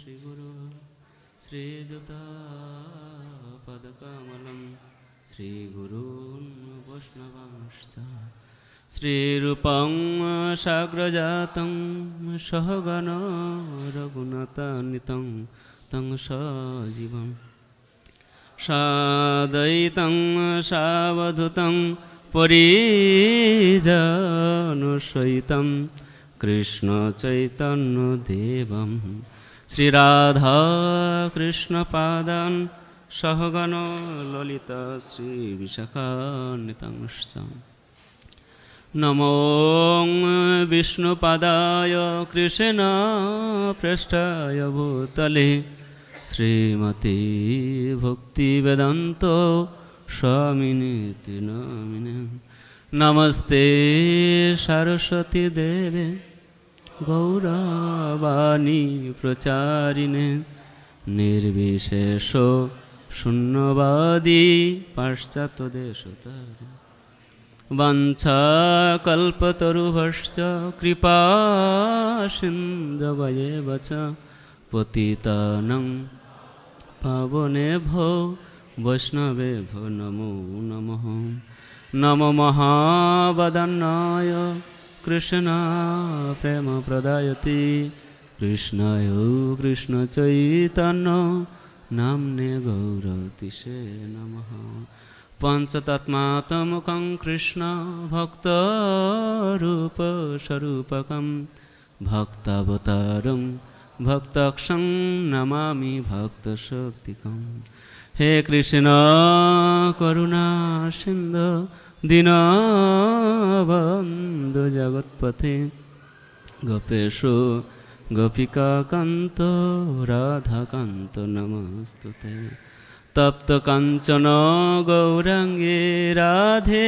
श्रीगुरु श्रीयुतापदकमलं श्रीगुरून् वैष्णवांश्च श्रीरूपं साग्रजातं सहगण रघुनाथान्वितं तं सजीवं साद्वैतं सावधूतं परिजनसहितं कृष्ण चैतन्य देवं श्रीराधा कृष्ण पादान् सहगण ललिता श्री विशाखान्वितांश्च नमो विष्णुपादाय कृष्ण पृष्ठाय भूतले श्रीमती भक्तिवेदान्त स्वामिनीति नामिने नमस्ते सरस्वती देवे गौरवाणी प्रचारिणे निर्विशेष शून्यवादी पाश्चात्य देशतारिणे वाञ्छाकल्पतरुभ्यश्च कृपा सिन्धवैव च पतितानां पावनेभ्यो वैष्णवेभ्यो नमो नमः नमो महावदन्नाय कृष्ण प्रेम प्रदायते कृष्णाय कृष्ण चैतन्य नाम्ने गौरतिसे नमः पंचतत्मात्मकं कृष्ण भक्तरूपस्वरूपकं भक्तावतारं भक्तक्षं नमामि भक्तशक्तिकं हे कृष्ण करुणा सिन्धु दीनबन्धु जगत्पते गोपेशो गोपिकान्त राधाकान्त नमस्तुते तप्त कांचन गौरांगे राधे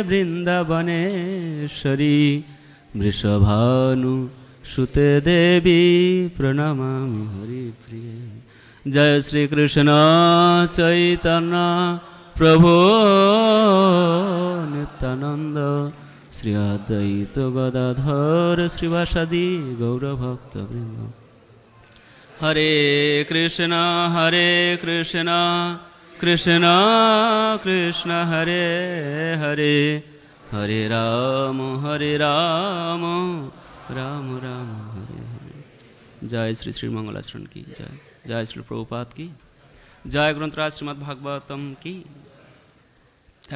वृंदावनेश्वरी वृषभानु सुते देवी प्रणमामि हरिप्रिये जय श्री कृष्ण चैतन्य प्रभु नित्यानंद श्री अद्वैत गदाधर श्रीवासादि गौरभक्तवृंद हरे कृष्ण कृष्ण कृष्ण हरे हरे हरे राम राम राम हरे हरे जय श्री श्री मंगलाचरण की जय जय श्री प्रभुपाद की जय ग्रंथराज श्रीमद् भागवतम की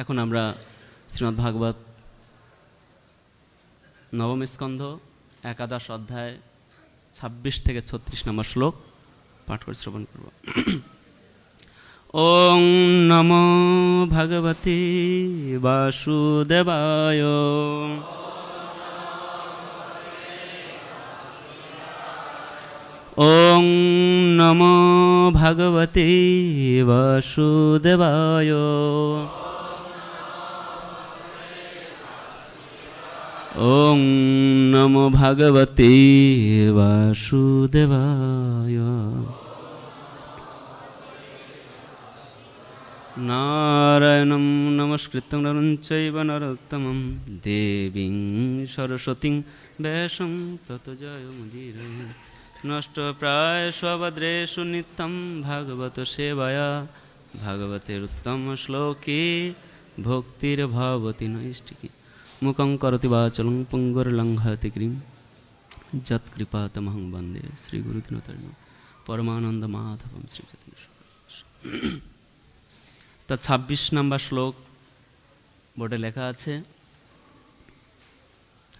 এখন আমরা শ্রীমদ্ ভাগবত নবম স্কন্ধ একাদশ অধ্যায় 26 থেকে 36 নম্বর শ্লোক পাঠ করে শ্রবণ করব। ওং নমো ভগবতে বাসুদেবায় ওং নমো ভগবতে বাসুদেবায় ओं नमो भगवते वासुदेवाय नारायणं नमस्कृतं नरं चैव नरोत्तमं देवीं सरस्वतीं व्यासं ततो जयमुदीरये नष्टप्रायेषु भद्रेषु नित्यं भागवत सेवया भागवतेरुत्तमश्लोके भक्तिर्भवति नैष्टिकी मुखं करोति वाचलं पुंगुर्लंघयति गिरिं यत्कृपातमहं वन्दे श्रीगुरुदिनतरिणं परमानन्दमाधवं श्रीचैतन्य। তা 26 নম্বর শ্লোক বোর্ডে লেখা আছে,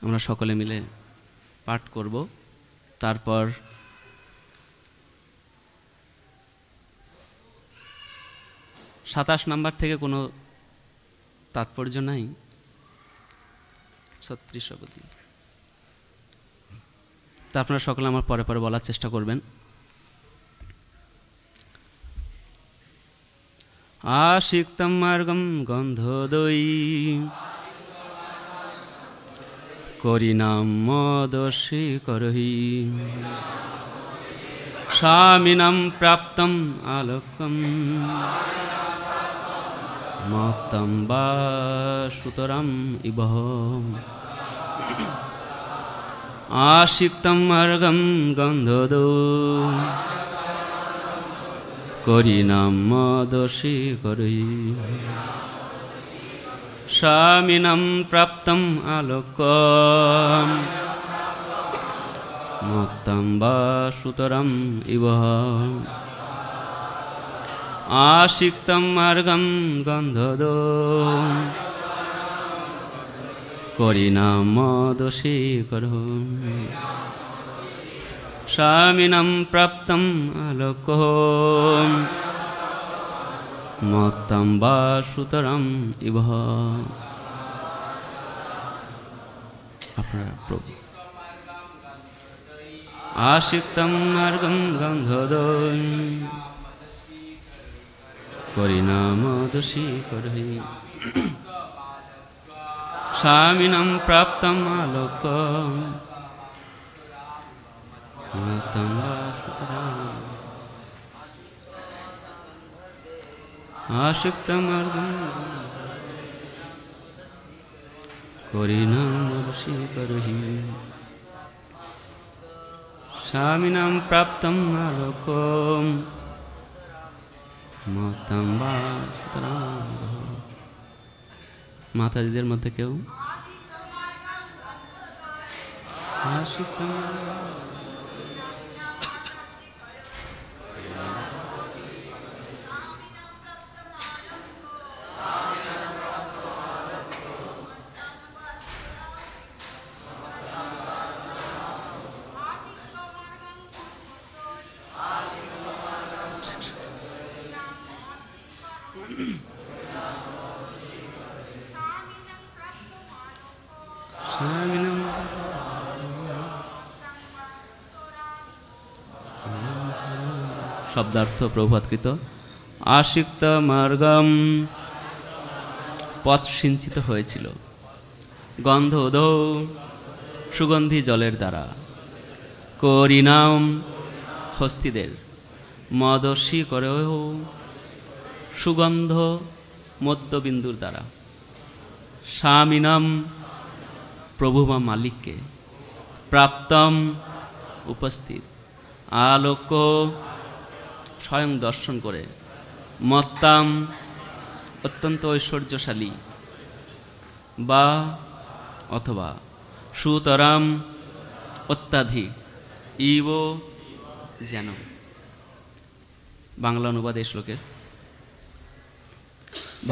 আমরা সকলে মিলে পাঠ করব। তারপর 27 নম্বর থেকে কোনো তাৎপর্য নাই, 36 অবধি। তা আপনারা সকলে আমার পরে পরে বলার চেষ্টা করবেন। आशिक्तं मार्गं गन्धोदयी करिनां मदर्शि करहि स्वामिनां प्राप्तम् आलोकं मत्तं वा सुतराम् इव आशिक्तं मार्गं गन्धदो करिनाम मदोषी करै स्वामिनं प्राप्तम् आलोकम् मत्तं वा सुतरम् इव आशिक्तं मार्गं गन्धदो करिनाम मदोषी करो स्वामिनं प्राप्तम् आलोकम् मत्तं वा सुतरम् इव। प्रभु आशिक्तं मार्गं गन्धदो करिनाम मदोषी करै स्वामिनं प्राप्तम् आलोकम् मत्तं वा सुतरम् आशिक्तं मार्गं करिनाम मदोषी करै स्वामिनं प्राप्तम् आलोकम् मत्तं वा सुतरम्। माताजीদের মধ্যে কেউ शब्दार्थ प्रभातकृत आशिक्त मार्गम पथ सिंचित হয়েছিল गंध उदौ सुगंधी जलेर द्वारा करिनाम हस्तीदेर मदर्शी करेও सुगंध मध्यबिंदुर द्वारा स्वामिनाम प्रभु व मालिक के प्राप्तम उपस्थित आलोक स्वयं दर्शन करे मत्ताम अत्यंत ऐश्वर्यशाली बा अथवा सुतराम अत्याधिक इवो जेन बांगला अनुवाद श्लोकेर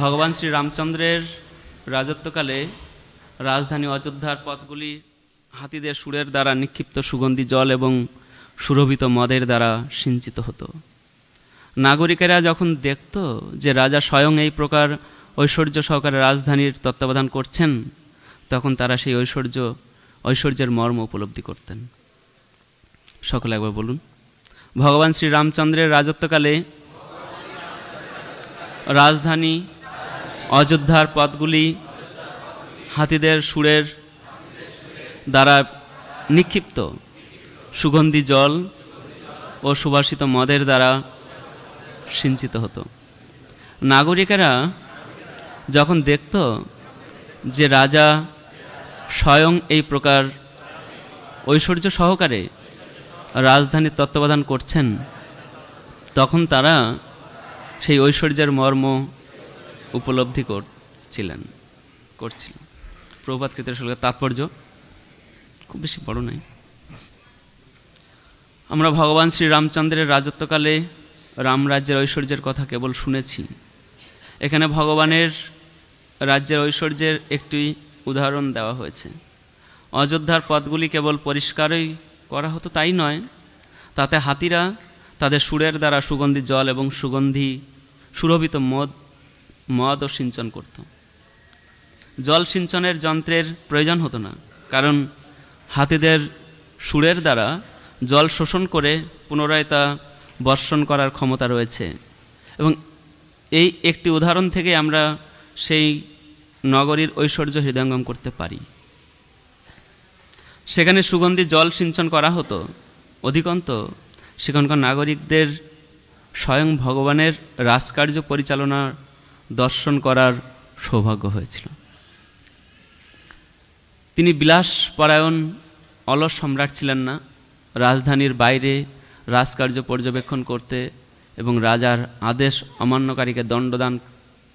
भगवान श्री रामचंद्रेर राजत्वकाले राजधानी अयोध्यार पथगुली हाथीदेर सुरेर द्वारा निक्षिप्त सुगंधी जल एवं सुरभित मदेर द्वारा सिंचित हतो। नागरिकेरा जखन देखत जे राजा स्वयं এই প্রকার ঐশ্বর্য সহকারে রাজধানীর তত্ত্বাবধান করছেন তখন তারা সেই ঐশ্বর্যের মর্ম উপলব্ধি করতেন। সকলে একবার বলুন, ভগবান শ্রী রামচন্দ্রের রাজত্বকালে রাজধানী অযোধ্যার পথগুলি হাতিদের সুরের দ্বারা নিক্ষিপ্ত সুগন্ধি জল ও সুবাসিত মদের দ্বারা সিঞ্চিত হতো। নাগরিকেরা যখন দেখত যে রাজা স্বয়ং এই প্রকার ঐশ্বর্য সহকারে রাজধানীর তত্ত্বাবধান করছেন তখন তারা সেই ঐশ্বর্যের মর্ম উপলব্ধি করছিল। প্রভাত কৃতের শ্লোকের তাৎপর্য খুব বেশি বড় নয়। আমরা ভগবান শ্রী রামচন্দ্রের রাজত্বকালে রামরাজ্যের ঐশ্বর্যের কথা কেবল শুনেছি। এখানে ভগবানের রাজ্যের ঐশ্বর্যের একটি উদাহরণ দেওয়া হয়েছে। অযোধ্যার পথগুলি কেবল পরিষ্কারই করা হতো তাই নয়, তাতে হাতিরা তাদের সুরের দ্বারা সুগন্ধি জল এবং সুরভিত মদও সিঞ্চন করত। জল সিঞ্চনের যন্ত্রের প্রয়োজন হতো না, কারণ হাতিদের সুরের দ্বারা জল শোষণ করে পুনরায় তা বর্ষণ করার ক্ষমতা রয়েছে। এবং এই একটি উদাহরণ থেকে আমরা সেই নগরীর ঐশ্বর্য হৃদয়ঙ্গম করতে পারি। সেখানে সুগন্ধি জল সিঞ্চন করা হতো, অধিকন্ত সেখানকার নাগরিকদের স্বয়ং ভগবানের রাজকার্য পরিচালনা দর্শন করার সৌভাগ্য হয়েছিল। তিনি বিলাস পরায়ণ অলস সম্রাট ছিলেন না। রাজধানীর বাইরে রাজকার্য পর্যবেক্ষণ করতে এবং রাজার আদেশ অমান্যকারীকে দণ্ডদান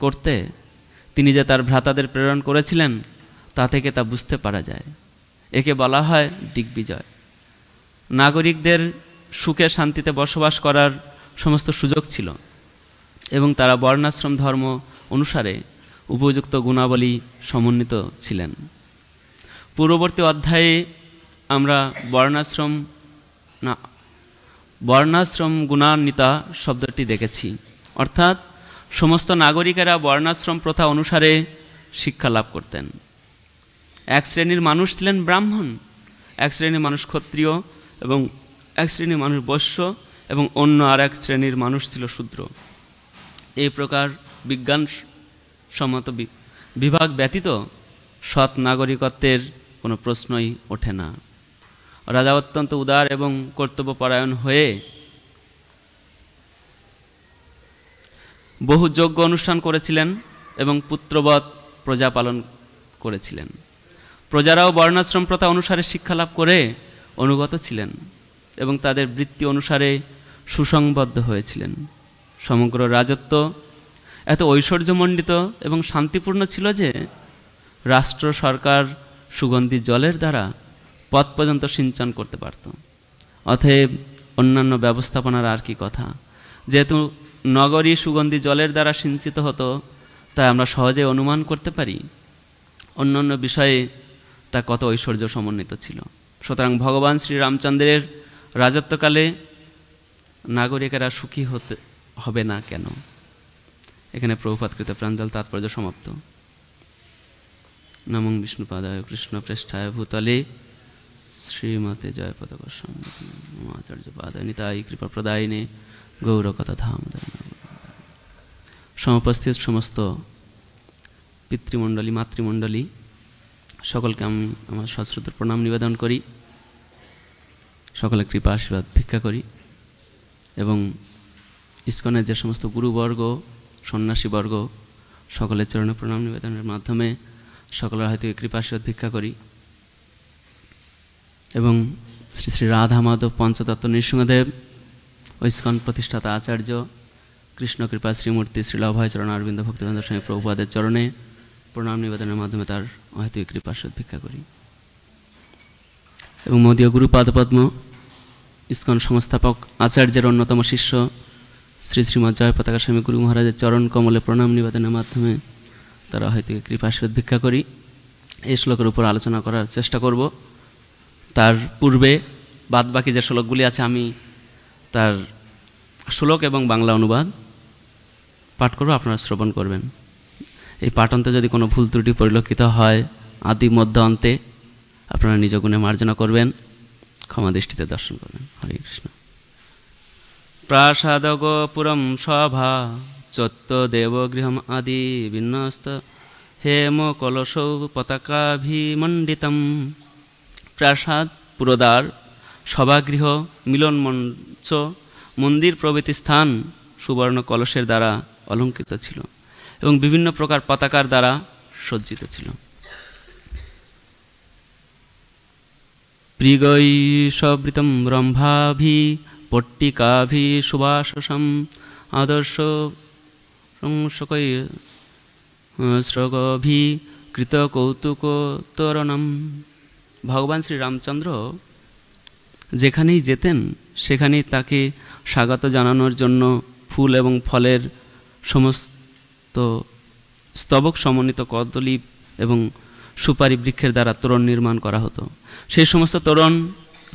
করতে তিনি যে তার ভ্রাতাদের প্রেরণ করেছিলেন তা থেকে তা বুঝতে পারা যায়। একে বলা হয় দিগ্বিজয়। নাগরিকদের সুখে শান্তিতে বসবাস করার সমস্ত সুযোগ ছিল এবং তারা বর্ণাশ্রম ধর্ম অনুসারে উপযুক্ত গুণাবলী সমন্বিত ছিলেন। পূর্ববর্তী অধ্যায়ে আমরা বর্ণাশ্রম গুণান্বিতা শব্দটি দেখেছি, অর্থাৎ সমস্ত নাগরিকেরা বর্ণাশ্রম প্রথা অনুসারে শিক্ষা লাভ করতেন। এক শ্রেণীর মানুষ ছিলেন ব্রাহ্মণ, এক শ্রেণীর মানুষ ক্ষত্রিয় এবং এক শ্রেণীর মানুষ বৈশ্য এবং অন্য আর এক শ্রেণীর মানুষ ছিল শূদ্র। এই প্রকার বিজ্ঞানসম্মত বিভাগ ব্যতীত সৎ নাগরিকত্বের কোনো প্রশ্নই ওঠে না। রাজা অত্যন্ত উদার এবং কর্তব্যপরায়ণ হয়ে বহু যজ্ঞ অনুষ্ঠান করেছিলেন এবং পুত্রবৎ প্রজা পালন করেছিলেন। প্রজারাও বর্ণাশ্রম প্রথা অনুসারে শিক্ষা লাভ করে অনুগত ছিলেন এবং তাদের বৃত্তি অনুসারে সুসংবদ্ধ হয়েছিলেন। সমগ্র রাজত্ব এত ঐশ্বর্যমণ্ডিত এবং শান্তিপূর্ণ ছিল যে রাষ্ট্র সরকার সুগন্ধি জলের দ্বারা পথ পর্যন্ত সিঞ্চন করতে পারত। অতএব অন্যান্য ব্যবস্থাপনার আর কি কথা। যেহেতু নগরী সুগন্ধি জলের দ্বারা সিঞ্চিত হতো, তাই আমরা সহজে অনুমান করতে পারি অন্যান্য বিষয়ে তা কত ঐশ্বর্য সমন্বিত ছিল। সুতরাং ভগবান শ্রীরামচন্দ্রের রাজত্বকালে নাগরিকেরা সুখী হবে না কেন? এখানে প্রভুপাদকৃত প্রাঞ্জল তাৎপর্য সমাপ্ত। নমঃ বিষ্ণুপাদায় কৃষ্ণ প্রেষ্ঠায় ভূতলে শ্রীমতে জয়পদ গোস্বামী আচার্য পাদায় নিতাই কৃপা প্রদায়িনে গৌরকথা ধাম। সমুপস্থিত সমস্ত পিতৃমণ্ডলী মাতৃমণ্ডলী সকলকে আমি আমার সশ্রদ্ধ প্রণাম নিবেদন করি, সকলের কৃপা আশীর্বাদ ভিক্ষা করি এবং ইসকনের যে সমস্ত গুরুবর্গ সন্ন্যাসীবর্গ সকলের চরণে প্রণাম নিবেদনের মাধ্যমে সকলের হয়তো কৃপা আশীর্বাদ ভিক্ষা করি এবং শ্রী শ্রী রাধা মাধব পঞ্চতত্ত্ব নৃসিংহদেব ও ইসকন প্রতিষ্ঠাতা আচার্য কৃষ্ণ কৃপা শ্রীমূর্তি শ্রীল অভয়চরণ অরবিন্দ ভক্তিবেদান্ত স্বামী প্রভুপাদের চরণে প্রণাম নিবেদনের মাধ্যমে তার হয়তো কৃপা আশীর্বাদ ভিক্ষা করি এবং মদীয় গুরুপাদপদ্ম ইসকন সংস্থাপক আচার্যের অন্যতম শিষ্য শ্রী শ্রীমৎ জয় পতাকা স্বামী গুরু মহারাজের চরণ কমলে প্রণাম নিবেদনের মাধ্যমে তারা হয়তো কৃপা আশীর্বাদ ভিক্ষা করি। এই শ্লোকের উপর আলোচনা করার চেষ্টা করব। তার পূর্বে বাদবাকি যে শ্লোকগুলি আছে আমি তার শ্লোক এবং বাংলা অনুবাদ পাঠ করব, আপনারা শ্রবণ করবেন। এই পাঠন্তে যদি কোনো ভুল ত্রুটি পরিলক্ষিত হয় আদি মধ্য অন্তে আপনারা নিজ গুণে মার্জনা করবেন, ক্ষমা দৃষ্টিতে দর্শন করবেন। হরে কৃষ্ণ। প্রাসাদগোপুরম সভা চত্ব দেবগৃহম আদি বিন্যস্ত হেম কলসৌ পতাকাভিমণ্ডিতম। প্রাসাদ, পুরোদ্বার, সভাগৃহ, মিলন মঞ্চ, মন্দির প্রভৃতি স্থান সুবর্ণ কলসের দ্বারা অলঙ্কৃত ছিল এবং বিভিন্ন প্রকার পতাকার দ্বারা সজ্জিত ছিল। প্রিগৈষবৃতম ব্রহ্মাভি পট্টিকাভি সুবাসসম আদর্শ সংসকৈ স্রগভি কৃত কৌতুক তোরণম। ভগবান শ্রীরামচন্দ্র যেখানেই যেতেন সেখানেই তাকে স্বাগত জানানোর জন্য ফুল এবং ফলের সমস্ত স্তবক সমন্বিত কদলী এবং সুপারি বৃক্ষের দ্বারা তোরণ নির্মাণ করা হতো। সেই সমস্ত তোরণ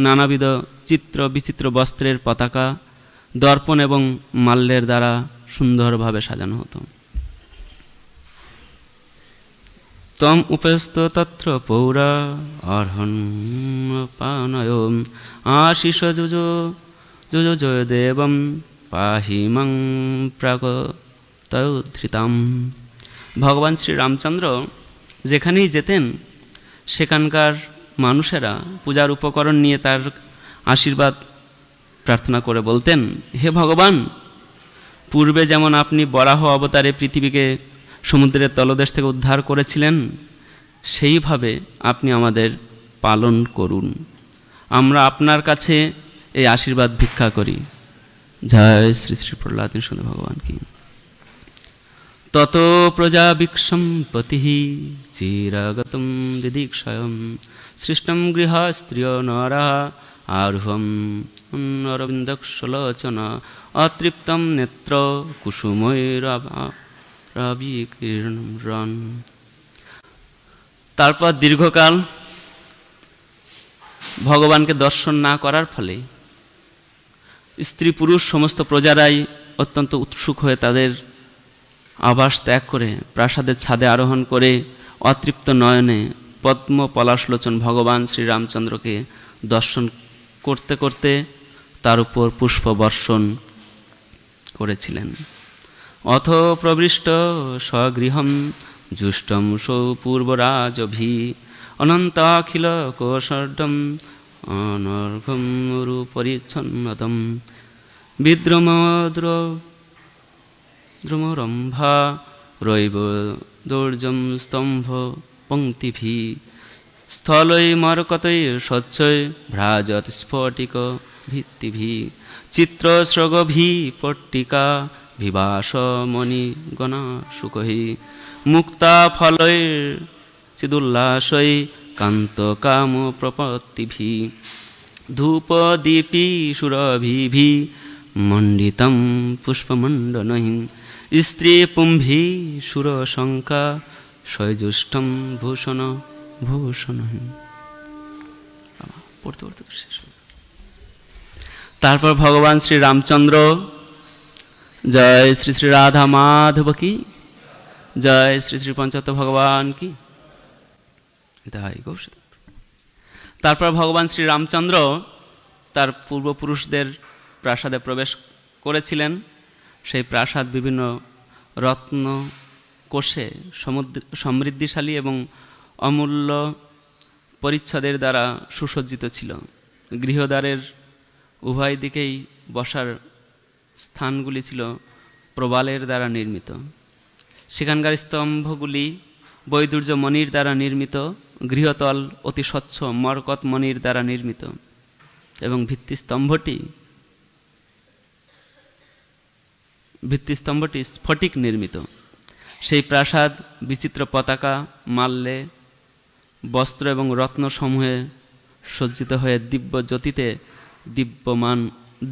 নানাবিধ চিত্র বিচিত্র বস্ত্রের পতাকা, দর্পণ এবং মাল্যের দ্বারা সুন্দরভাবে সাজানো হতো। তম উপস্থ তত্র পৌরা অর্হন পানয় আশিষ যুজো যুজো জয় দেবম পাহিমং প্রাগতধৃতাম। ভগবান শ্রীরামচন্দ্র যেখানেই যেতেন সেখানকার মানুষেরা পূজার উপকরণ নিয়ে তার আশীর্বাদ প্রার্থনা করে বলতেন, হে ভগবান, পূর্বে যেমন আপনি বরাহ অবতারে পৃথিবীকে সমুদ্রের তলদেশ থেকে উদ্ধার করেছিলেন, সেইভাবে আপনি আমাদের পালন করুন। আমরা আপনার কাছে এই আশীর্বাদ ভিক্ষা করি। জয় শ্রী শ্রী প্রহ্লাদ নৃসিংহ ভগবান কি। তত প্রজা বিক্ষম্পতি চিরাগতম দিদীক্ষয়ম সৃষ্টম গৃহস্ত্রিয় নরা আরুহম অরবিন্দক্ষলোচন অতৃপ্তম নেত্র কুসুমৈরাবিকীর্ণ। তারপর দীর্ঘকাল ভগবানকে দর্শন না করার ফলে স্ত্রী পুরুষ সমস্ত প্রজারাই অত্যন্ত উৎসুক হয়ে তাদের আবাস ত্যাগ করে প্রাসাদের ছাদে আরোহণ করে অতৃপ্ত নয়নে পদ্ম পলাশলোচন ভগবান শ্রীরামচন্দ্রকে দর্শন করতে করতে তার উপর পুষ্প বর্ষণ করেছিলেন। অথ প্রবিষ্ট স্বগৃহম জুষ্টম সৌপূর্বরাজভি অনন্তাখিল কোষর্ডম অনর্ঘম রূপরিচ্ছন্নতম বিদ্রমরম্ভা রৈব দৌর্যম স্তম্ভ পঙ্ক্তিভি স্থলৈ মরকতৈ স্বচ্ছৈ ভ্রাজত স্ফটিক ভিত্তিভি চিত্রস্রগভি পট্টিকা বিবাস মণিগণা সুকহি মুক্তা ফলৈ চিদুল্লাসৈ কান্ত কাম প্রপত্তিভি ধূপ দীপি সুরভিভি মণ্ডিতম পুষ্পমণ্ডনহি স্ত্রী পুম্ভি সুর শঙ্কা সৈজুষ্টম ভূষণ ভূষণ। পড়তে পড়তে শেষ। তারপর ভগবান শ্রী রামচন্দ্র, জয় শ্রী শ্রী রাধা মাধব কি, জয় শ্রী শ্রী পঞ্চতত্ত্ব ভগবান কি। তারপর ভগবান শ্রী রামচন্দ্র তার পূর্বপুরুষদের প্রাসাদে প্রবেশ করেছিলেন। সেই প্রাসাদ বিভিন্ন রত্ন কোষে সমৃদ্ধিশালী এবং অমূল্য পরিচ্ছদের দ্বারা সুসজ্জিত ছিল। গৃহদ্বারের উভয় দিকেই বসার স্থানগুলি ছিল প্রবালের দ্বারা নির্মিত। সেখানকার স্তম্ভগুলি বৈদুর্য মণির দ্বারা নির্মিত, গৃহতল অতি স্বচ্ছ মরকত মণির দ্বারা নির্মিত এবং ভিত্তিস্তম্ভটি স্ফটিক নির্মিত। সেই প্রাসাদ বিচিত্র পতাকা, মাল্যে, বস্ত্র এবং রত্নসমূহে সজ্জিত হয়ে দিব্য জ্যোতিতে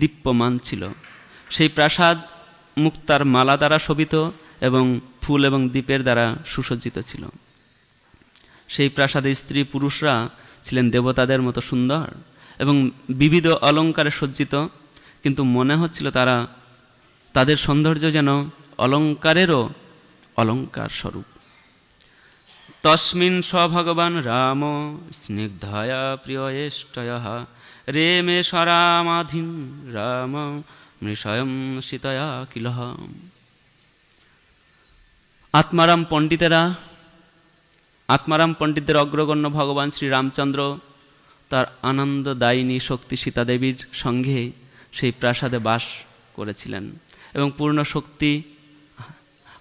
দীপ্যমান ছিল। সেই প্রাসাদ মুক্তার মালা দ্বারা শোভিত এবং ফুল এবং দ্বীপের দ্বারা সুসজ্জিত ছিল। সেই প্রাসাদে স্ত্রী পুরুষরা ছিলেন দেবতাদের মতো সুন্দর এবং বিবিধ অলঙ্কারে সজ্জিত, কিন্তু মনে হচ্ছিল তাদের সৌন্দর্য যেন অলঙ্কারেরও অলঙ্কার স্বরূপ। তস্মিন ভগবান রাম স্নিগ্ধয়া প্রিয়ষ্টেয়ঃ রেমে স্বরামাধীন রাম মৃষয়ম সীতয়া কিলহ। আত্মারাম পণ্ডিতদের অগ্রগণ্য ভগবান শ্রী রামচন্দ্র তার আনন্দদায়িনী শক্তি সীতা দেবীর সঙ্গে সেই প্রাসাদে বাস করেছিলেন এবং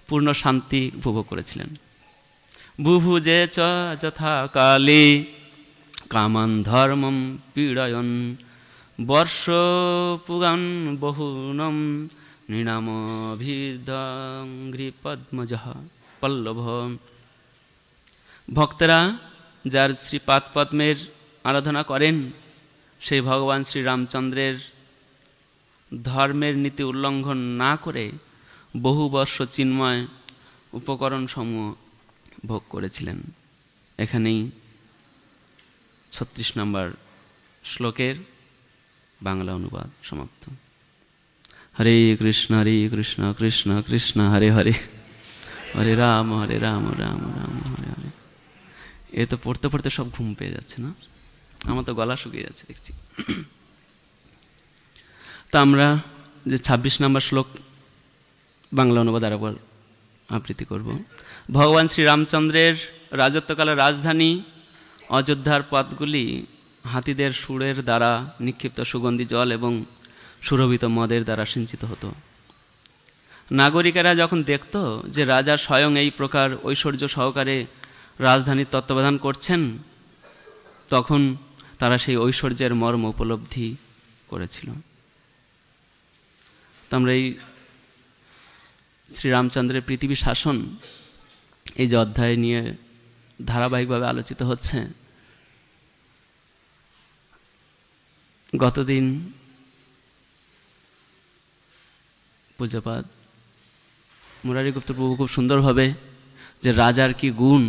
পূর্ণ শান্তি উপভোগ করেছিলেন। বুভুজে চ যথা কালে কামান ধর্মম পীড়য়ন বর্ষ পুগান বহুনম নৃণামভিদঙ্ঘ্রি পদ্মজহ পল্লভ। ভক্তরা যার শ্রীপাদ পদ্মের আরাধনা করেন, সেই ভগবান শ্রী রামচন্দ্রের ধর্মের নীতি উল্লঙ্ঘন না করে বহু বর্ষ চিন্ময় উপকরণ সমূহ ভোগ করেছিলেন। এখানেই 36 নম্বর শ্লোকের বাংলা অনুবাদ সমাপ্ত। হরে কৃষ্ণ কৃষ্ণ কৃষ্ণ হরে হরে, হরে রাম রাম রাম হরে হরে। এ তো পড়তে পড়তে সব ঘুম পেয়ে যাচ্ছে না? আমার তো গলা শুকিয়ে যাচ্ছে দেখছি। তা আমরা যে 26 নম্বর শ্লোক বাংলা অনুবাদ আরেকবার আবৃত্তি করব। ভগবান শ্রীরামচন্দ্রের রাজত্বকালের রাজধানী অযোধ্যার পথগুলি হাতিদের সুরের দ্বারা নিক্ষিপ্ত সুগন্ধি জল এবং সুরভিত মদের দ্বারা সিঞ্চিত হতো। নাগরিকেরা যখন দেখত যে রাজা স্বয়ং এই প্রকার ঐশ্বর্য সহকারে রাজধানীর তত্ত্বাবধান করছেন, তখন তারা সেই ঐশ্বর্যের মর্ম উপলব্ধি করেছিল। তো আমরা এই শ্রীরামচন্দ্রের পৃথিবী শাসন এই যে অধ্যায় নিয়ে ধারাবাহিকভাবে আলোচিত হচ্ছে, গতদিন পূজ্যপাদ মুরারিগুপ্ত প্রভু খুব সুন্দরভাবে যে রাজার কি গুণ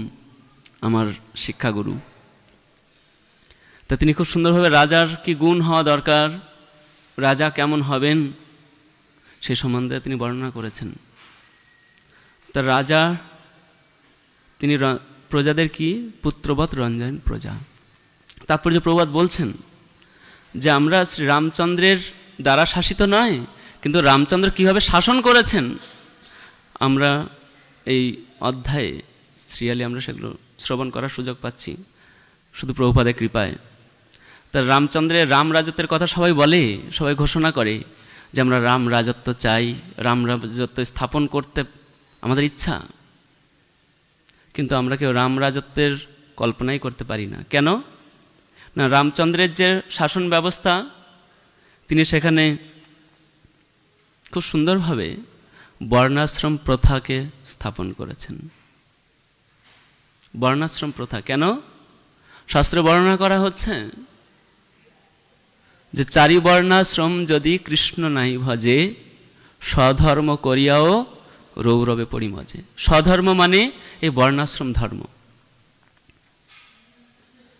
আমার শিক্ষাগুরু, তা তিনি খুব সুন্দরভাবে রাজার কি গুণ হওয়া দরকার, রাজা কেমন হবেন সেই সম্বন্ধে তিনি বর্ণনা করেছেন। তা রাজা তিনি প্রজাদের কি পুত্রবৎ রঞ্জন প্রজা। তাৎপর্য প্রবাদ বলছেন যে আমরা শ্রী রামচন্দ্রের দ্বারা শাসিত নয়, কিন্তু রামচন্দ্র কীভাবে শাসন করেছেন আমরা এই অধ্যায়ে সিরিয়ালি আমরা সেগুলো শ্রবণ করার সুযোগ পাচ্ছি শুধু প্রভুপাদের কৃপায়। তা রামচন্দ্রের রাম রাজত্বের কথা সবাই বলে, সবাই ঘোষণা করে যে আমরা রাম রাজত্ব চাই, রাম রাজত্ব স্থাপন করতে আমাদের ইচ্ছা, কিন্তু আমরা কেউ রাম রাজত্বের কল্পনাই করতে পারি না। কেন না, রামচন্দ্রের যে শাসন ব্যবস্থা তিনি সেখানে খুব সুন্দরভাবে বর্ণাশ্রম প্রথাকে স্থাপন করেছেন। বর্ণাশ্রম প্রথা কেন? শাস্ত্রে বর্ণনা করা হচ্ছে যে চারি বর্ণাশ্রম যদি কৃষ্ণ নাই ভজে, স্বধর্ম করিয়াও রৌরবে পরিমজে। স্বধর্ম মানে এই বর্ণাশ্রম ধর্ম।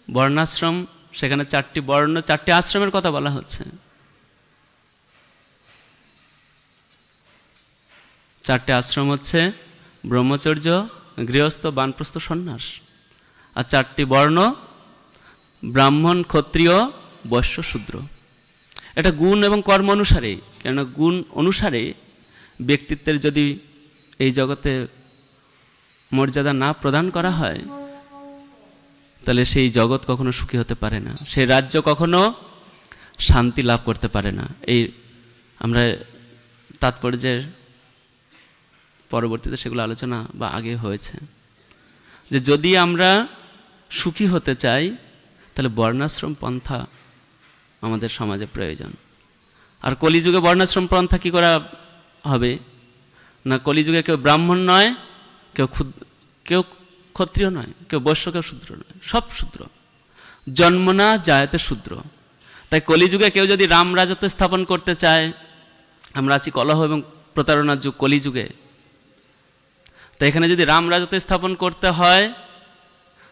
বর্ণাশ্রম সেখানে চারটি বর্ণ, চারটি আশ্রমের কথা বলা হচ্ছে। চারটে আশ্রম হচ্ছে ব্রহ্মচর্য, গৃহস্থ, বানপ্রস্থ, সন্ন্যাস। আর চারটি বর্ণ ব্রাহ্মণ, ক্ষত্রিয়, বৈশ্য, শূদ্র। এটা গুণ এবং কর্ম অনুসারে, কেননা গুণ অনুসারে ব্যক্তিত্বের যদি এই জগতে মর্যাদা না প্রদান করা হয় তাহলে সেই জগৎ কখনো সুখী হতে পারে না, সেই রাজ্য কখনো শান্তি লাভ করতে পারে না। এই আমরা তাৎপর্যের পরবর্তীতে সেগুলো আলোচনা বা আগে হয়েছে যে যদি আমরা সুখী হতে চাই তাহলে বর্ণাশ্রম পন্থা আমাদের সমাজে প্রয়োজন। আর কলিযুগে বর্ণাশ্রম পন্থা কী করা হবে না, কলিযুগে কেউ ব্রাহ্মণ নয়, কেউ ক্ষত্রিয় নয়, কেউ বৈশ্য, কেউ শূদ্র নয়, সব শূদ্র। জন্মনা জায়তে শূদ্র। তাই কলিযুগে কেউ যদি রাম রাজত্ব স্থাপন করতে চায়, আমরা আছি কলহ এবং প্রতারণার যুগ কলিযুগে, তাই এখানে যদি রাম রাজত্ব স্থাপন করতে হয়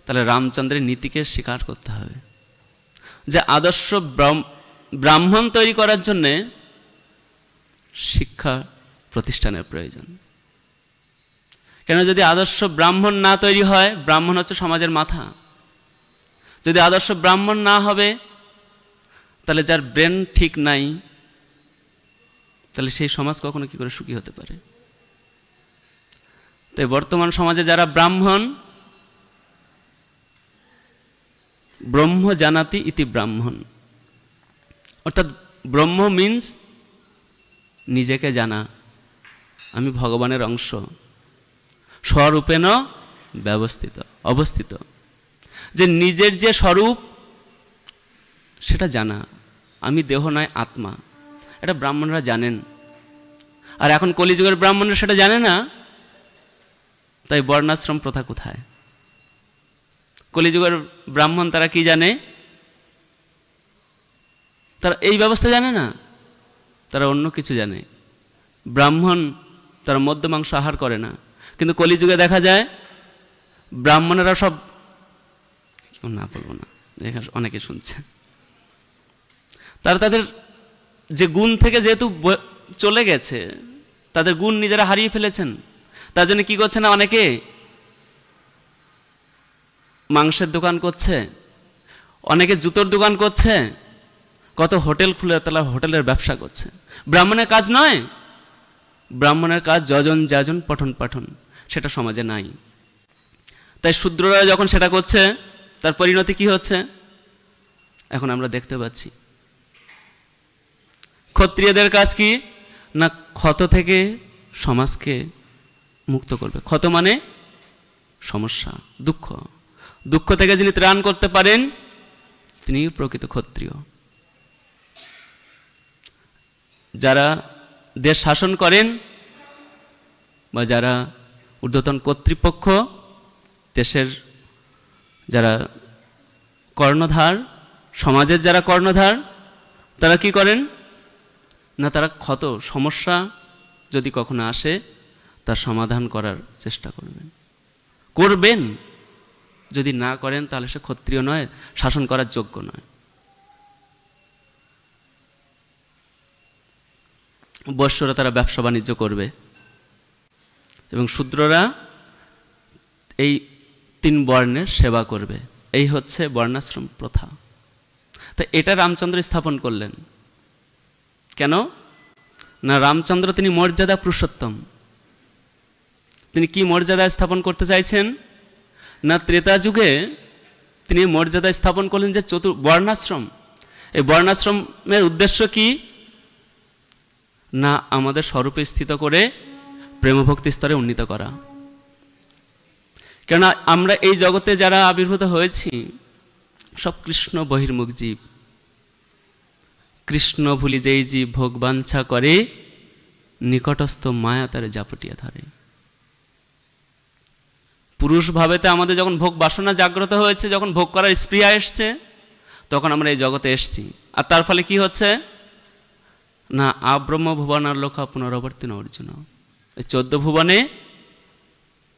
তাহলে রামচন্দ্রের নীতিকে স্বীকার করতে হবে যে আদর্শ ব্রাহ্মণ তৈরি করার জন্যে শিক্ষা প্রতিষ্ঠানের প্রয়োজন। কেন যদি আদর্শ ব্রাহ্মণ না তৈরি হয়, ব্রাহ্মণ হচ্ছে সমাজের মাথা, যদি আদর্শ ব্রাহ্মণ না হবে তাহলে যার ব্রেন ঠিক নাই তাহলে সেই সমাজ কখনো কি করে সুখী হতে পারে। তাই বর্তমান সমাজে যারা ব্রাহ্মণ, ব্রহ্ম জানাতি ইতি ব্রাহ্মণ, অর্থাৎ ব্রহ্ম মিন্স নিজেকে জানা, আমি ভগবানের অংশ, স্বরূপেণ ব্যবস্থিত অবস্থিত, যে নিজের যে স্বরূপ সেটা জানা, আমি দেহ নয় আত্মা, এটা ব্রাহ্মণরা জানেন। আর এখন কলিযুগের ব্রাহ্মণরা সেটা জানে না, তাই বর্ণাশ্রম প্রথা কোথায়? কলিযুগের ব্রাহ্মণ তারা কি জানে? তারা এই ব্যবস্থা জানে না, তারা অন্য কিছু জানে। ব্রাহ্মণ তারা মদ্য মাংস আহার করে না, কিন্তু কলিযুগে দেখা যায় ব্রাহ্মণেরা সব, না বলবো না, অনেকে শুনছে, তারা তাদের যে গুণ থেকে যেহেতু চলে গেছে, তাদের গুণ নিজেরা হারিয়ে ফেলেছেন, তার জন্য কি করছে না, অনেকে মাংসের দোকান করছে, অনেকে জুতোর দোকান করছে, কত হোটেল খুলে তারা হোটেলের ব্যবসা করছে। ব্রাহ্মণের কাজ নয়, ব্রাহ্মণের কাজ যজন যাজন পঠন পাঠন, সেটা সমাজে নাই। তাই শূদ্ররা যখন সেটা করছে তার পরিণতি কি হচ্ছে এখন আমরা দেখতে পাচ্ছি। ক্ষত্রিয়দের কাজ কি না, ক্ষত থেকে সমাজকে মুক্ত করবে। ক্ষত মানে সমস্যা, দুঃখ, দুঃখ থেকে যিনি ত্রাণ করতে পারেন তিনি প্রকৃত ক্ষত্রিয়। যারা দেশ শাসন করেন বা যারা ঊর্ধ্বতন কর্তৃপক্ষ, দেশের যারা কর্ণধার, সমাজের যারা কর্ণধার, তারা কি করেন না, তারা ক্ষত সমস্যা যদি কখনো আসে তার সমাধান করার চেষ্টা করবেন। যদি না করেন তাহলে সে ক্ষত্রিয় নয়, শাসন করার যোগ্য নয়। বৈশ্যরা তারা ব্যবসা বাণিজ্য করবে এবং শূদ্ররা এই 3 বর্ণের সেবা করবে। এই হচ্ছে বর্ণাশ্রম প্রথা। তা এটা রামচন্দ্র স্থাপন করলেন কেন না, রামচন্দ্র তিনি মর্যাদা পুরুষোত্তম। তিনি কি মর্যাদা স্থাপন করতে চাইছেন না, ত্রেতা যুগে তিনি মর্যাদা স্থাপন করলেন যে বর্ণাশ্রম। এই বর্ণাশ্রমের উদ্দেশ্য কি না, আমাদের স্বরূপে স্থিত করে প্রেমভক্তি স্তরে উন্নীত করা। কেননা আমরা এই জগতে যারা আবির্ভূত হয়েছি সব কৃষ্ণ বহির্মুখ জীব। কৃষ্ণ ভুলি যেই জীব ভোগ বাঞ্ছা করে, নিকটস্থ মায়া তারে জাপটিয়া ধরে। পুরুষ ভাবেতে আমাদের যখন ভোগ বাসনা জাগ্রত হয়েছে, যখন ভোগ করার স্পৃহা এসছে, তখন আমরা এই জগতে এসছি। আর তার ফলে কি হচ্ছে না, আব্রহ্ম ভুবনার লোকা পুনরাবর্তী অর্জুন। এই 14 ভুবনে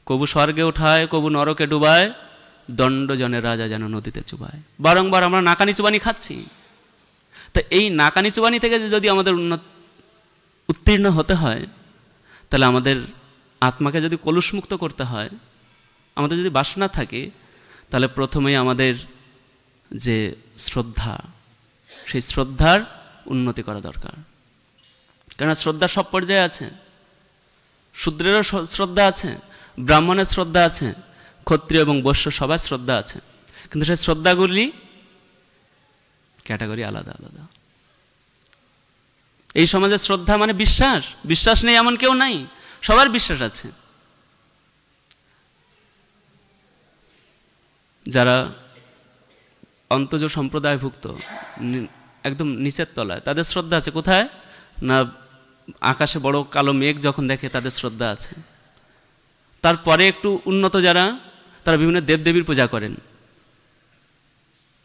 কবু স্বর্গে উঠায়, কবু নরকে ডুবায়, দণ্ডজনের রাজা যেন নদীতে চুবায়। বারংবার আমরা নাকানি চুবানি খাচ্ছি। তা এই নাকানি চুবানি থেকে যদি আমাদের উত্তীর্ণ হতে হয়, তাহলে আমাদের আত্মাকে যদি কলুষমুক্ত করতে হয়, আমাদের যদি বাসনা থাকে, তাহলে প্রথমেই আমাদের যে শ্রদ্ধা, সেই শ্রদ্ধার উন্নতি করা দরকার। কেননা শ্রদ্ধার সব পর্যায়ে আছে। শূদ্রেরও শ্রদ্ধা আছে, ব্রাহ্মণের শ্রদ্ধা আছে, ক্ষত্রিয় এবং বৈশ্য সবার শ্রদ্ধা আছে, কিন্তু সেই শ্রদ্ধাগুলি ক্যাটাগরি আলাদা আলাদা। এই সমাজে শ্রদ্ধা মানে বিশ্বাস। বিশ্বাস নেই এমন কেউ নাই, সবার বিশ্বাস আছে। যারা অন্তজ সম্প্রদায়ভুক্ত, একদম নিচের তলায়, তাদের শ্রদ্ধা আছে কোথায় না, আকাশে বড় কালো মেঘ যখন দেখে তাদের শ্রদ্ধা আছে। তারপরে একটু উন্নত যারা, তারা বিভিন্ন দেবদেবীর পূজা করেন।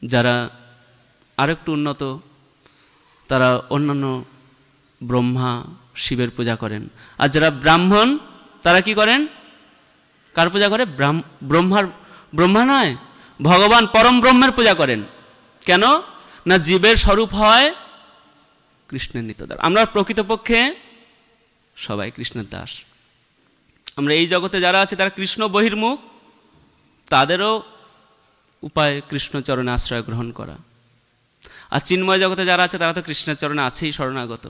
যারা আরেকটু উন্নত, তারা অন্যান্য ব্রহ্মা শিবের পূজা করেন। আর যারা ব্রাহ্মণ, তারা কি করেন, কার পূজা করে, ব্রহ্মা নয়, ভগবান পরম ব্রহ্মের পূজা করেন। কেন না, জীবের স্বরূপ হয় কৃষ্ণের নিত্যদাস। আমরা প্রকৃতপক্ষে সবাই কৃষ্ণের দাস। আমরা এই জগতে যারা আছে তারা কৃষ্ণ বহির্মুখ, তাদেরও উপায় কৃষ্ণচরণে আশ্রয় গ্রহণ করা। আর চিন্ময় জগতে যারা আছে তারা তো কৃষ্ণের চরণে আছেই শরণাগত।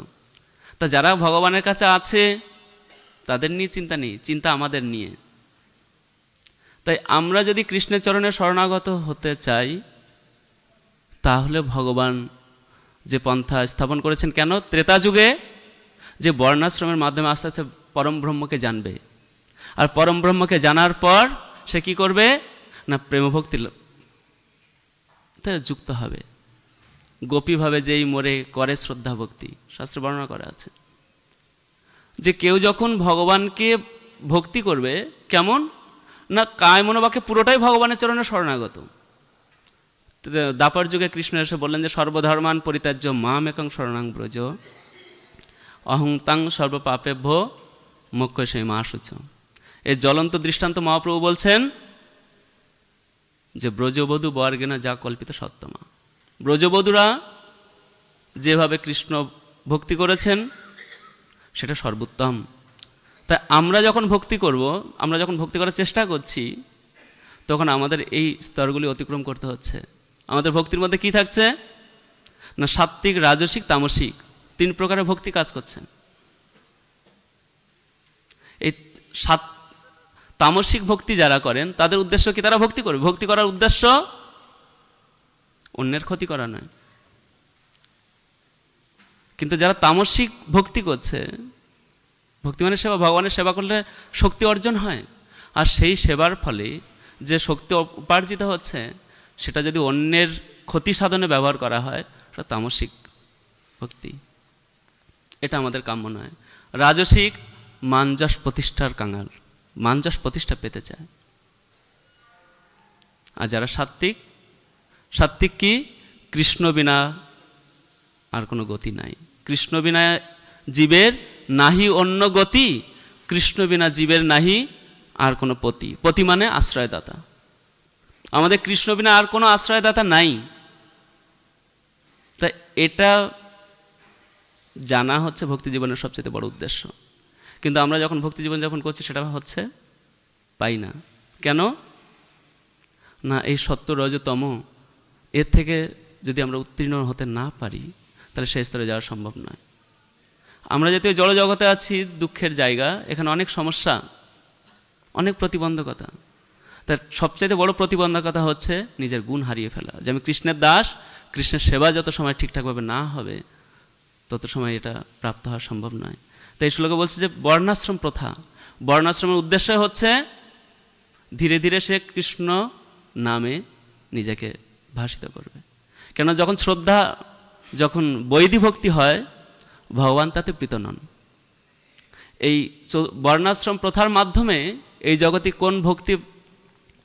তা যারা ভগবানের কাছে আছে তাদের নিয়ে চিন্তা নেই, চিন্তা আমাদের নিয়ে। তাই আমরা যদি কৃষ্ণের চরণে শরণাগত হতে চাই, তাহলে ভগবান যে পন্থা স্থাপন করেছেন, কেন ত্রেতা যুগে যে বর্ণাশ্রমের মাধ্যমে আস্তে আস্তে পরম ব্রহ্মকে জানবে, আর পরম ব্রহ্মকে জানার পর সে কি করবে না, প্রেমভক্তি যুক্ত হবে। গোপীভাবে যেই মোরে করে শ্রদ্ধা ভক্তি, শাস্ত্রে বর্ণনা করা আছে যে কেউ যখন ভগবানকে ভক্তি করবে, কেমন না, কায় মনোবাক্যে পুরোটাই ভগবানের চরণে শরণাগত। দ্বাপর যুগে কৃষ্ণ এসে বললেন যে সর্বধর্মান পরিত্যাজ্য মাম একং শরণাং ব্রজ, অহং তাং সর্বপাপেভ্য মোক্ষ সেই মা শুচ। এই জ্বলন্ত দৃষ্টান্ত মহাপ্রভু বলছেন যে ব্রজবধূ বর্গেনা যা কল্পিত সত্যমা। ব্রজবধূরা যেভাবে কৃষ্ণ ভক্তি করেছেন সেটা সর্বোত্তম। তাই আমরা যখন ভক্তি করব, আমরা যখন ভক্তি করার চেষ্টা করছি, তখন আমাদের এই স্তরগুলি অতিক্রম করতে হচ্ছে। আমাদের ভক্তির মধ্যে কি থাকছে না, সাত্ত্বিক, রাজসিক, তামসিক 3 প্রকারের ভক্তি কাজ করছেন। এই তামসিক ভক্তি যারা করেন তাদের উদ্দেশ্য কি, তারা ভক্তি করবে। ভক্তি করার উদ্দেশ্য অন্যের ক্ষতি করা নয়। কিন্তু যারা তামসিক ভক্তি করছে, ভক্তি মানে সেবা, ভগবানের সেবা করলে শক্তি অর্জন হয়, আর সেই সেবার ফলে যে শক্তি উপার্জিত হচ্ছে সেটা যদি অন্যের ক্ষতি সাধনে ব্যবহার করা হয় সেটা তামসিক ভক্তি। এটা আমাদের কাম্য নয়। রাজসিক মানযশ প্রতিষ্ঠার কাঙাল, মানযশ প্রতিষ্ঠা পেতে চায়। আর যারা সাত্ত্বিক, সাত্ত্বিক কি? কৃষ্ণ বিনা আর কোনো গতি নাই। কৃষ্ণ বিনা জীবের নাহি অন্য গতি, কৃষ্ণ বিনা জীবের নাহি আর কোনো পতি। পতি মানে আশ্রয়দাতা। আমাদের কৃষ্ণ বিনা আর কোনো আশ্রয়দাতা নাই। তা এটা জানা হচ্ছে ভক্তি জীবনের সবচেয়ে বড় উদ্দেশ্য। কিন্তু আমরা যখন ভক্তি জীবন যখন করছি সেটা হচ্ছে পাই না। কেন না? এই সত্য রজতম এর থেকে যদি আমরা উত্তীর্ণ হতে না পারি তাহলে সেই স্তরে যাওয়া সম্ভব নয়। আমরা যেহেতু জড় জগতে আছি, দুঃখের জায়গা, এখানে অনেক সমস্যা, অনেক প্রতিবন্ধকতা। তার সবচাইতে বড় প্রতিবন্ধকতা হচ্ছে নিজের গুণ হারিয়ে ফেলা। যে আমি কৃষ্ণের দাস, কৃষ্ণের সেবা যত সময় ঠিকঠাকভাবে না হবে তত সময় এটা প্রাপ্ত হওয়া সম্ভব নয়। তাই এই শ্লোকে বলছে যে বর্ণাশ্রম প্রথা, বর্ণাশ্রমের উদ্দেশ্য হচ্ছে ধীরে ধীরে সে কৃষ্ণ নামে নিজেকে ভাসিত করবে। কেন যখন শ্রদ্ধা, যখন বৈধি ভক্তি হয়, ভগবান তাতে প্রীত নন। এই বর্ণাশ্রম প্রথার মাধ্যমে এই জগতে কোন ভক্তি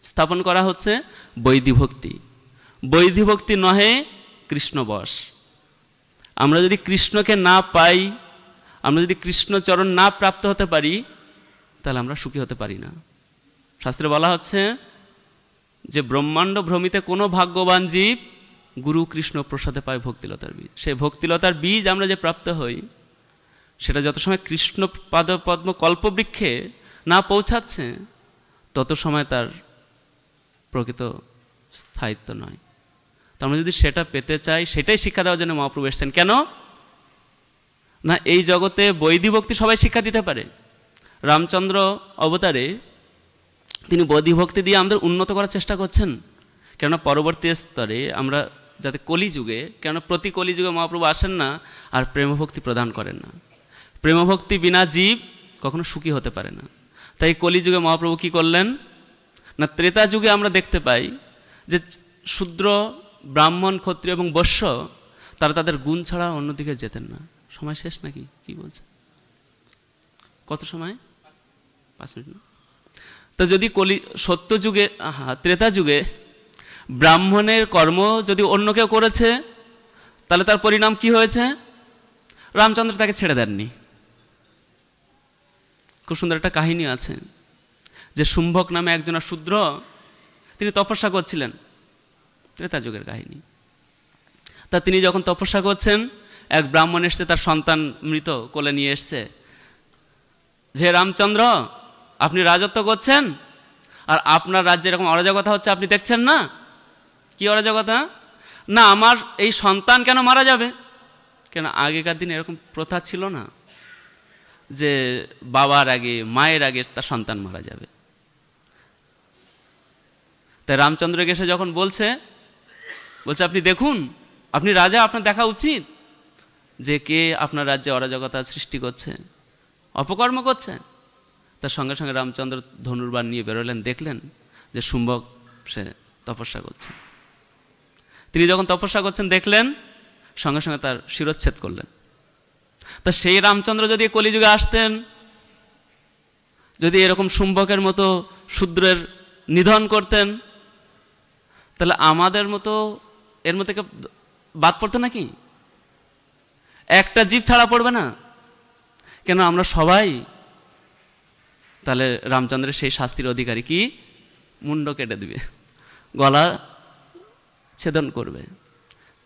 স্থাপন করা হচ্ছে? বৈধি ভক্তি। বৈধি ভক্তি নহে কৃষ্ণ বশ। আমরা যদি কৃষ্ণকে না পাই, আমরা যদি কৃষ্ণচরণ না প্রাপ্ত হতে পারি, তাহলে আমরা সুখী হতে পারি না। শাস্ত্রে বলা হচ্ছে যে ব্রহ্মাণ্ড ভ্রমিতে কোনো ভাগ্যবান জীব গুরু কৃষ্ণ প্রসাদে পায় ভক্তিলতার বীজ। সেই ভক্তিলতার বীজ আমরা যে প্রাপ্ত হই, সেটা যত সময় কৃষ্ণ পাদপদ্ম কল্পবৃক্ষে না পৌঁছাচ্ছে তত সময় তার প্রকৃত স্থায়িত্ব নয়। তো আমরা যদি সেটা পেতে চাই, সেটাই শিক্ষা দেওয়ার জন্য মহাপ্রভু এসেছেন। কেন না? এই জগতে বৈধি ভক্তি সবাই শিক্ষা দিতে পারে। রামচন্দ্র অবতারে তিনি বৈধি ভক্তি দিয়ে আমাদের উন্নত করার চেষ্টা করছেন। কেননা পরবর্তী স্তরে আমরা যাতে কলিযুগে, কেন প্রতি কলিযুগে মহাপ্রভু আসেন না আর প্রেমভক্তি প্রদান করেন না। প্রেমভক্তি বিনা জীব কখনো সুখী হতে পারে না। তাই কলিযুগে মহাপ্রভু কি করলেন না? ত্রেতা যুগে আমরা দেখতে পাই যে শূদ্র, ব্রাহ্মণ, ক্ষত্রিয় এবং বৈশ্য তারা তাদের গুণ ছাড়া অন্যদিকে যেতেন না। সময় শেষ নাকি? কি বলছে? কত সময়? 5 মিনিট না? তো যদি সত্য যুগে, ত্রেতা যুগে ব্রাহ্মণের কর্ম যদি অন্য কেউ করেছে, তাহলে তার পরিণাম কি হয়েছে? রামচন্দ্র তাকে ছেড়ে দেননি। খুব সুন্দর একটা কাহিনী আছে যে শুম্ভক নামে একজন শূদ্র, তিনি তপস্যা করছিলেন। ত্রেতা যুগের কাহিনী। তা তিনি যখন তপস্যা করছেন, এক ব্রাহ্মণ এসছে, তার সন্তান মৃত কোলে নিয়ে এসছে। যে রামচন্দ্র, আপনি রাজত্ব করছেন আর আপনার রাজ্যে এরকম অরাজকতা হচ্ছে, আপনি দেখছেন না? কি অরাজকতা? না আমার এই সন্তান কেন মারা যাবে? কেন আগেকার দিনে এরকম প্রথা ছিল না যে বাবার আগে, মায়ের আগে তার সন্তান মারা যাবে। তাই রামচন্দ্রকে এসে যখন বলছে আপনি দেখুন, আপনি রাজা, আপনার দেখা উচিত যে কে আপনার রাজ্যে অরাজকতা সৃষ্টি করছে, অপকর্ম করছে। তার সঙ্গে সঙ্গে রামচন্দ্র ধনুর্বাণ নিয়ে বেরোলেন, দেখলেন যে শুম্ভক সে তপস্যা করছে। তিনি যখন তপস্যা করছেন দেখলেন, সঙ্গে সঙ্গে তার শিরচ্ছেদ করলেন। তা সেই রামচন্দ্র যদি কলিযুগে আসতেন, যদি এরকম শুম্ভকের মতো শূদ্রের নিধন করতেন, তাহলে আমাদের মতো এর মধ্যে বাদ পড়তো নাকি? একটা জীব ছাড়া পড়বে না কেন? আমরা সবাই তাহলে রামচন্দ্রের সেই শাস্তির অধিকারী। কি? মুন্ড কেটে দিবে, গলা ছেদন করবে।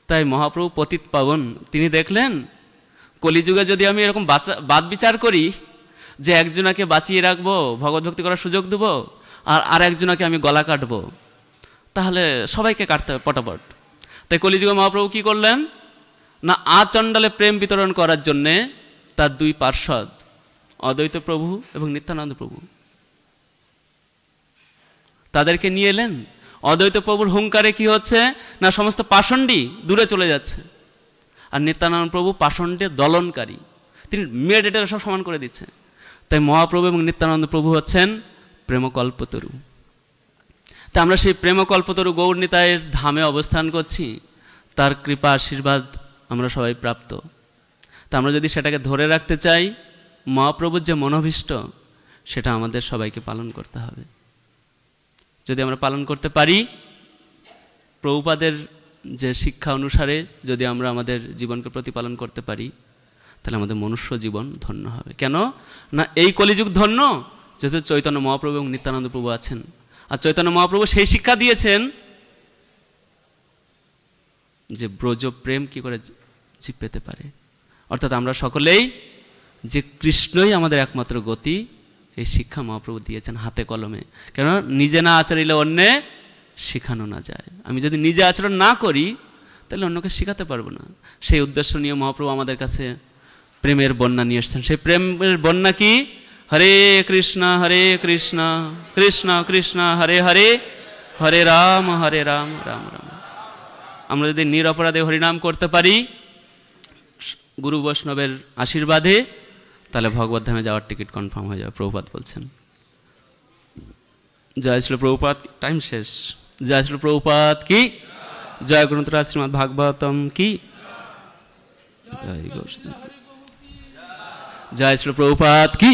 তাই মহাপ্রভু পতিত পাবন তিনি দেখলেন কলিযুগে যদি আমি এরকম বাদ বিচার করি যে একজনাকে বাঁচিয়ে রাখবো, ভগবদ্ভক্তি করার সুযোগ দেবো, আর একজনাকে আমি গলা কাটবো, তাহলে সবাইকে কাটতে হবে পটাপট। তাই কলিযুগে মহাপ্রভু কি করলেন না? আচণ্ডালে প্রেম বিতরণ করার জন্যে তার 2 পার্ষদ, অদ্বৈত প্রভু এবং নিত্যানন্দ প্রভু, তাদেরকে নিয়ে এলেন। অদ্বৈত প্রভুর হুঙ্কারে কি হচ্ছে না? সমস্ত পাষণ্ডী দূরে চলে যাচ্ছে। আর নিত্যানন্দ প্রভু পাষণ্ডে দলনকারী, তিনি মেয়েডেটের সব সমান করে দিচ্ছে। তাই মহাপ্রভু এবং নিত্যানন্দ প্রভু হচ্ছেন প্রেমকল্পতরু। তা আমরা সেই প্রেমকল্পতরু গৌর নিতাইয়ের ধামে অবস্থান করছি। তার কৃপা আশীর্বাদ আমরা সবাই প্রাপ্ত। তা আমরা যদি সেটাকে ধরে রাখতে চাই, মহাপ্রভুর যে মনোভীষ্ট সেটা আমাদের সবাইকে পালন করতে হবে। যদি আমরা পালন করতে পারি, প্রভুপাদের যে শিক্ষা অনুসারে যদি আমরা আমাদের জীবনকে প্রতিপালন করতে পারি, তাহলে আমাদের মনুষ্য জীবন ধন্য হবে। কেন না, এই কলিযুগ ধন্য যেহেতু চৈতন্য মহাপ্রভু এবং নিত্যানন্দ প্রভু আছেন। আর চৈতন্য মহাপ্রভু সেই শিক্ষা দিয়েছেন যে ব্রজ প্রেম কি করে জীব পেতে পারে, অর্থাৎ আমরা সকলেই যে কৃষ্ণই আমাদের একমাত্র গতি, এই শিক্ষা মহাপ্রভু দিয়েছেন হাতে কলমে। কেন, নিজে না আচরিলে অন্যে শেখানো না যায়। আমি যদি নিজে আচরণ না করি তাহলে অন্যকে শেখাতে পারবো না। সেই উদ্দেশ্য নিয়ে মহাপ্রভু আমাদের কাছে প্রেমের বন্যা নিয়ে এসছেন। সেই প্রেমের বন্যা কি, হরে কৃষ্ণ কৃষ্ণ কৃষ্ণ হরে হরে, হরে রাম রাম রাম। আমরা যদি নিরপরাধে হরিনাম করতে পারি গুরু বৈষ্ণবের আশীর্বাদে, তাহলে ভগবত ধামে যাওয়ার টিকিট কনফার্ম হয়ে যাবে, প্রভুপাদ বলছেন। জয় শ্রী প্রভুপাদ। টাইম শেষ। জয় শ্রী প্রভুপাদ কি, জয় গ্রন্থরাজ শ্রীমদ্ ভাগবতম কি, জয় শ্রী প্রভুপাদ কি।